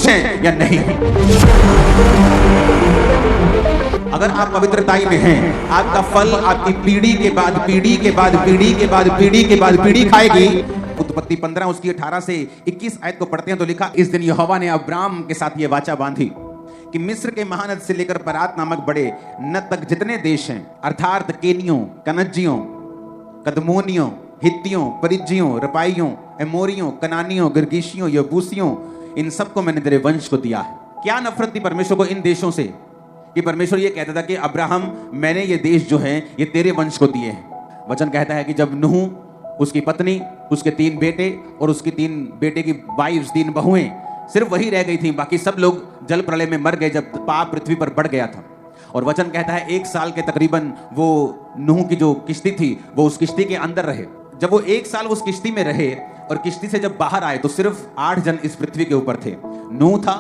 खुश हैं या नहीं। अगर आप पवित्रताई में हैं, आपका फल आपकी पीढ़ी के बाद पीढ़ी के बाद पीढ़ी के बाद पीढ़ी के बाद पीढ़ी खाएगी। उत्पत्ति 15 उसकी 18 से 21 आयत को पढ़ते हैं तो लिखा, इस दिन यहोवा ने अब्राम के साथ ये वाचा बांधी कि मिस्र के महानद से लेकर परात नामक बड़े नद तक जितने देश हैं, अर्थात केनियों, कनज्जियों, कदमोनियों, हित्तियों, परिज्जियों, रपाइयों, एमोरियों, कनानियों, गिर्गिशियों, यबूसियों, इन सबको मैंने तेरे वंश को दिया है। क्या नफरत थी परमेश्वर को इन देशों से कि परमेश्वर ये कहता था कि अब्राहम, मैंने ये देश जो हैं ये तेरे वंश को दिए हैं। वचन कहता है कि जब नूह, उसकी पत्नी, उसके 3 बेटे और उसकी 3 बेटे की वाइफ्स, 3 बहुएं, सिर्फ वही रह गई थी, बाकी सब लोग जल प्रलय में मर गए जब पाप पृथ्वी पर बढ़ गया था। और वचन कहता है 1 साल के तकरीबन वो नूह की जो किश्ती थी वो उस किश्ती के अंदर रहे। जब वो 1 साल उस किश्ती में रहे और किश्ती से जब बाहर आए तो सिर्फ 8 जन इस पृथ्वी के ऊपर थे। नूह था,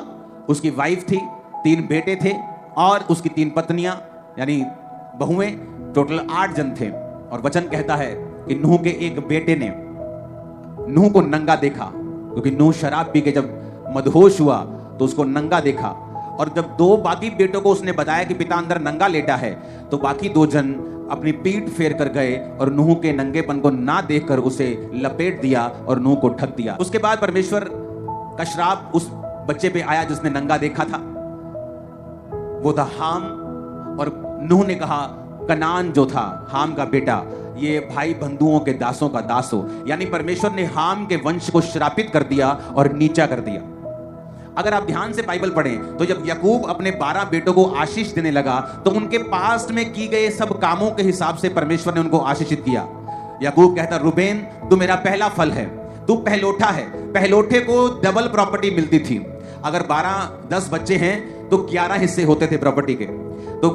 उसकी वाइफ थी, 3 बेटे थे और उसकी 3 पत्नियां यानी बहुएं, टोटल 8 जन थे। और वचन कहता है कि नूह के एक बेटे ने नूह को नंगा देखा, क्योंकि नूह शराब पी के जब मदहोश हुआ तो उसको नंगा देखा। और जब 2 बाकी बेटों को उसने बताया कि पिता अंदर नंगा लेटा है तो बाकी 2 जन अपनी पीठ फेर कर गए और नूह के नंगेपन को ना देखकर उसे लपेट दिया और नूह को ढक दिया। उसके बाद परमेश्वर का श्राप उस बच्चे पे आया जिसने नंगा देखा था, वो था हाम। और नूह ने कहा कनान जो था हाम का बेटा, ये भाई बंधुओं के दासों का दास हो। यानी परमेश्वर ने हाम के वंश को श्रापित कर दिया और नीचा कर दिया। अगर आप ध्यान से बाइबल पढ़ें तो जब याकूब अपने 12 बेटों को आशीष देने लगा तो उनके पास्ट में की गए सब कामों के हिसाब से परमेश्वर ने उनको आशीषित किया। याकूब कहता, रूबेन तू मेरा पहला फल है, तू पहलोठा है। पहलोठे को डबल प्रॉपर्टी मिलती थी। अगर 12-10 बच्चे हैं तो 11 हिस्से होते थे प्रॉपर्टी के, तो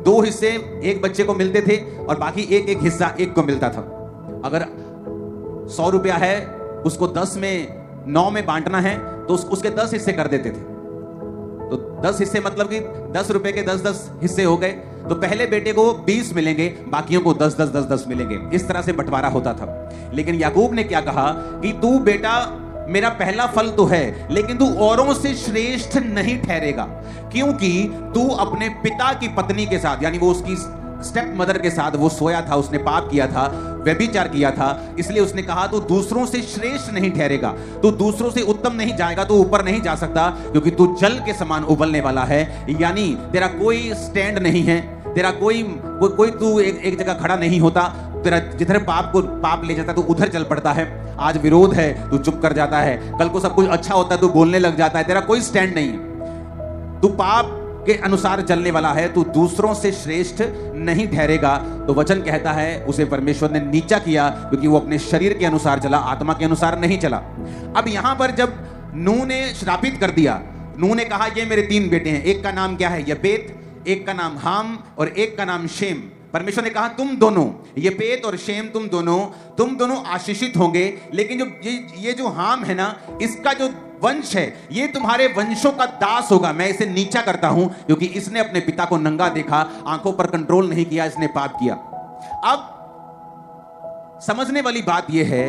2 हिस्से एक बच्चे को मिलते थे और बाकी एक हिस्सा एक को मिलता था। अगर 100 रुपया है उसको 10 में 9 में बांटना है तो उसके 10 हिस्से कर देते थे। तो 10 हिस्से मतलब कि 10 रुपए के 10-10 हिस्से हो गए। तो पहले बेटे को 20 मिलेंगे, बाकियों को 10-10 मिलेंगे। इस तरह से बंटवारा होता था। लेकिन याकूब ने क्या कहा कि तू बेटा मेरा पहला फल तो है, लेकिन तू औरों से श्रेष्ठ नहीं ठहरेगा, क्योंकि तू अपने पिता की पत्नी के साथ, यानी वो उसकी स्टेप मदर के साथ वो सोया था, उसने पाप किया था, व्यभिचार किया था। इसलिए उसने कहा तू दूसरों से श्रेष्ठ नहीं ठहरेगा, तू दूसरों से उत्तम नहीं जाएगा, तू ऊपर नहीं जा सकता, क्योंकि तू जल के समान उबलने वाला है। यानी तेरा कोई स्टैंड नहीं है, तेरा कोई तू एक जगह खड़ा नहीं होता। तेरा जिधर पाप ले जाता है तू उधर चल पड़ता है। आज विरोध है तू चुप कर जाता है, कल को सब कुछ अच्छा होता है तू बोलने लग जाता है। तेरा कोई स्टैंड नहीं है, तू पाप के अनुसार चलने वाला है, तू दूसरों से श्रेष्ठ नहीं ठहरेगा। तो वचन कहता है उसे परमेश्वर ने नीचा किया, क्योंकि वो अपने शरीर के अनुसार चला, आत्मा के अनुसार नहीं चला। अब यहां पर जब नूह ने श्रापित कर दिया, नूह ने कहा ये मेरे 3 बेटे हैं, एक का नाम क्या है यपेत, एक का नाम हाम और एक का नाम शेम। परमेश्वर ने कहा तुम दोनों यपेत और शेम तुम दोनों आशीषित होंगे, लेकिन जो ये जो हाम है ना, इसका जो वंश है ये तुम्हारे वंशों का दास होगा। मैं इसे नीचा करता हूं क्योंकि इसने अपने पिता को नंगा देखा, आंखों पर कंट्रोल नहीं किया, इसने पाप किया। अब समझने वाली बात यह है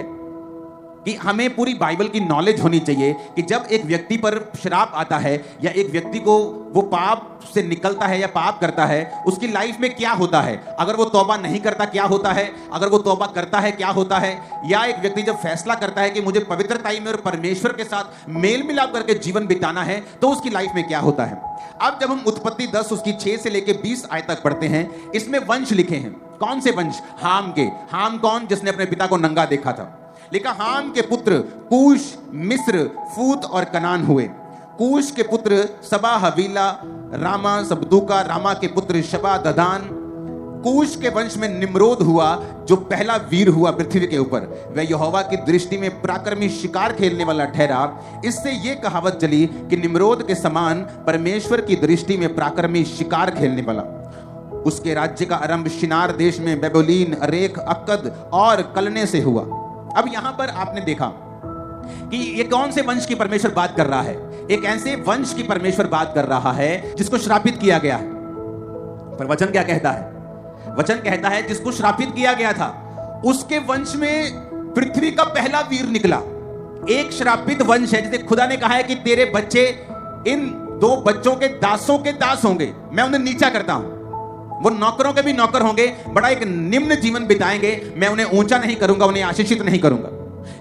कि हमें पूरी बाइबल की नॉलेज होनी चाहिए कि जब एक व्यक्ति पर श्राप आता है या एक व्यक्ति को वो पाप से निकलता है या पाप करता है, उसकी लाइफ में क्या होता है। अगर वो तौबा नहीं करता क्या होता है, अगर वो तौबा करता है क्या होता है, या एक व्यक्ति जब फैसला करता है कि मुझे पवित्रताई में और परमेश्वर के साथ मेल मिलाप करके जीवन बिताना है तो उसकी लाइफ में क्या होता है। अब जब हम उत्पत्ति 10 उसकी 6 से लेके 20 आयत तक पढ़ते हैं, इसमें वंश लिखे हैं। कौन से वंश? हाम के। हाम कौन? जिसने अपने पिता को नंगा देखा था। लिखा हाम के पुत्र कूश, मिस्र, फूत और कनान हुए। कूश के पुत्र सबा, हवीला, रामा, सबदूका। रामा के पुत्र शबा, ददान। कूश के वंश में निम्रोद हुआ जो पहला वीर हुआ पृथ्वी के ऊपर। वह यहोवा की दृष्टि में पराक्रमी शिकार खेलने वाला ठहरा। इससे यह कहावत चली कि निम्रोद के समान परमेश्वर की दृष्टि में पराक्रमी शिकार खेलने वाला। उसके राज्य का आरंभ शिनार देश में बेबोलीन, अरेख, अक्कद और कलने से हुआ। अब यहां पर आपने देखा कि ये कौन से वंश की परमेश्वर बात कर रहा है। एक ऐसे वंश की परमेश्वर बात कर रहा है जिसको श्रापित किया गया है। पर वचन क्या कहता है? वचन कहता है जिसको श्रापित किया गया था उसके वंश में पृथ्वी का पहला वीर निकला। एक श्रापित वंश है जिसे खुदा ने कहा है कि तेरे बच्चे इन 2 बच्चों के दासों के दास होंगे, मैं उन्हें नीचा करता हूं। वो नौकरों के भी नौकर होंगे, बड़ा एक निम्न जीवन बिताएंगे, मैं उन्हें ऊंचा नहीं करूंगा, उन्हें आशीषित नहीं करूंगा।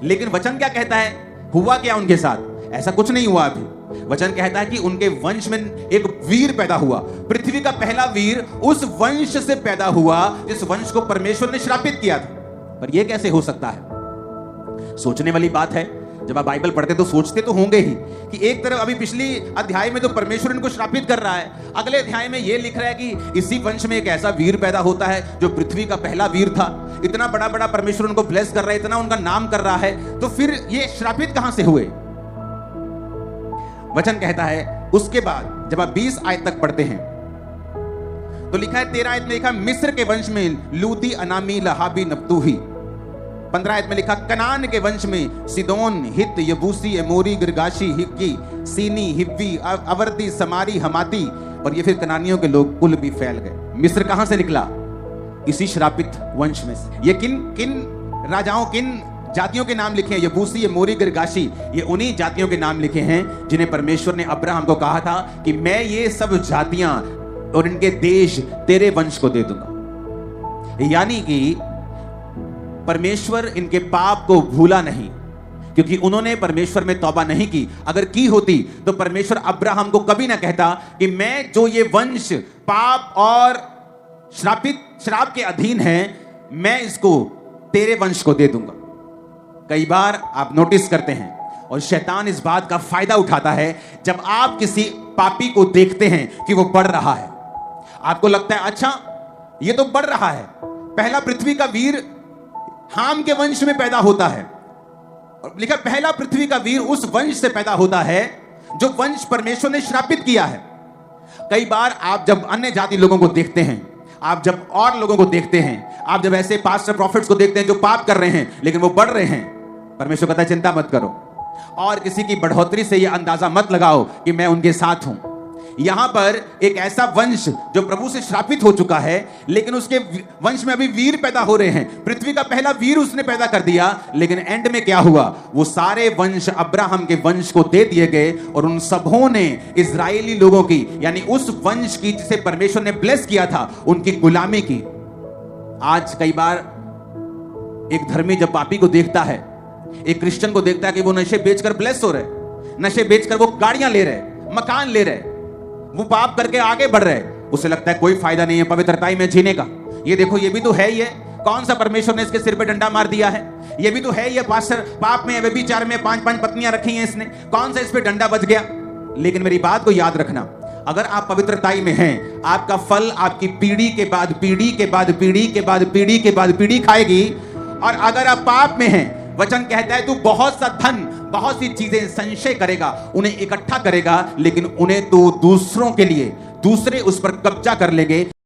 लेकिन वचन क्या कहता है, हुआ क्या उनके साथ? ऐसा कुछ नहीं हुआ अभी। वचन कहता है कि उनके वंश में एक वीर पैदा हुआ, पृथ्वी का पहला वीर उस वंश से पैदा हुआ जिस वंश को परमेश्वर ने श्रापित किया था। पर यह कैसे हो सकता है? सोचने वाली बात है। जब आप बाइबल पढ़ते तो सोचते तो होंगे ही कि एक तरफ अभी पिछली अध्याय में तो परमेश्वर इनको श्रापित कर रहा है, अगले अध्याय में यह लिख रहा है कि इसी वंश में एक ऐसा वीर पैदा होता है जो पृथ्वी का पहला वीर था। इतना बड़ा बड़ा परमेश्वर उनको ब्लेस कर रहा है, इतना उनका नाम कर रहा है, तो फिर ये श्रापित कहां से हुए? वचन कहता है उसके बाद जब आप 20 आयत तक पढ़ते हैं तो लिखा है, 13 आयत में लिखा मिस्र के वंश में लूदी, अनामी, लहाबी, नप्तूही। 15 आयत में लिखा कनान के वंश में सिदोन, हित, यबूसी, एमोरी, गिर्गाशी, हिक्की, सीनी, हिव्वी, अवर्दी, समारी, हमाती, और ये फिर कनानियों के लोग कुल भी फैल गए। मिस्र कहां से निकला? इसी श्रापित वंश में से। ये किन राजाओं, किन जातियों के नाम लिखे हैं? यबूसी, एमोरी, गिर्गाशी, ये उन्हीं जातियों के नाम लिखे हैं जिन्हें परमेश्वर ने अब्राहम को कहा था कि मैं ये सब जातियां और इनके देश तेरे वंश को दे दूंगा। यानी कि परमेश्वर इनके पाप को भूला नहीं, क्योंकि उन्होंने परमेश्वर में तौबा नहीं की। अगर की होती तो परमेश्वर अब्राहम को कभी ना कहता कि मैं जो ये वंश पाप और श्राप के अधीन है, मैं इसको तेरे वंश को दे दूंगा। कई बार आप नोटिस करते हैं और शैतान इस बात का फायदा उठाता है, जब आप किसी पापी को देखते हैं कि वो बढ़ रहा है, आपको लगता है अच्छा ये तो बढ़ रहा है। पहला पृथ्वी का वीर हाम के वंश में पैदा होता है, और लिखा पहला पृथ्वी का वीर उस वंश से पैदा होता है जो वंश परमेश्वर ने श्रापित किया है। कई बार आप जब अन्य जाति लोगों को देखते हैं, आप जब और लोगों को देखते हैं, आप जब ऐसे पास्टर प्रॉफिट्स को देखते हैं जो पाप कर रहे हैं लेकिन वो बढ़ रहे हैं, परमेश्वर कहता है चिंता मत करो, और किसी की बढ़ोतरी से यह अंदाजा मत लगाओ कि मैं उनके साथ हूं। यहां पर एक ऐसा वंश जो प्रभु से श्रापित हो चुका है, लेकिन उसके वंश में अभी वीर पैदा हो रहे हैं। पृथ्वी का पहला वीर उसने पैदा कर दिया, लेकिन एंड में क्या हुआ? वो सारे वंश अब्राहम के वंश को दे दिए गए, और उन सबों ने इजरायली लोगों की, यानी उस वंश की जिसे परमेश्वर ने ब्लेस किया था, उनकी गुलामी की। आज कई बार एक धर्मी जब पापी को देखता है, एक क्रिश्चियन को देखता है कि वो नशे बेचकर ब्लेस हो रहे, नशे बेचकर वो गाड़ियां ले रहे, मकान ले रहे, वो पाप करके आगे बढ़ रहे, उसे लगता है कोई फायदा नहीं है पवित्रताई में जीने का। ये देखो ये भी तो है ही है, कौन सा परमेश्वर ने इसके सिर पे डंडा मार दिया है? ये भी तो है ये पास्टर पाप में, व्यभिचार में 5-5 पत्नियां रखी हैं इसने, कौन सा इस पे डंडा बज गया? लेकिन मेरी बात को याद रखना, अगर आप पवित्रताई में हैं, आपका फल आपकी पीढ़ी के बाद पीढ़ी के बाद पीढ़ी के बाद पीढ़ी के बाद पीढ़ी खाएगी। और अगर आप पाप में हैं, वचन कहता है तू बहुत सा धन, बहुत सी चीजें संचय करेगा, उन्हें इकट्ठा करेगा, लेकिन उन्हें तू दूसरों के लिए, दूसरे उस पर कब्जा कर लेंगे।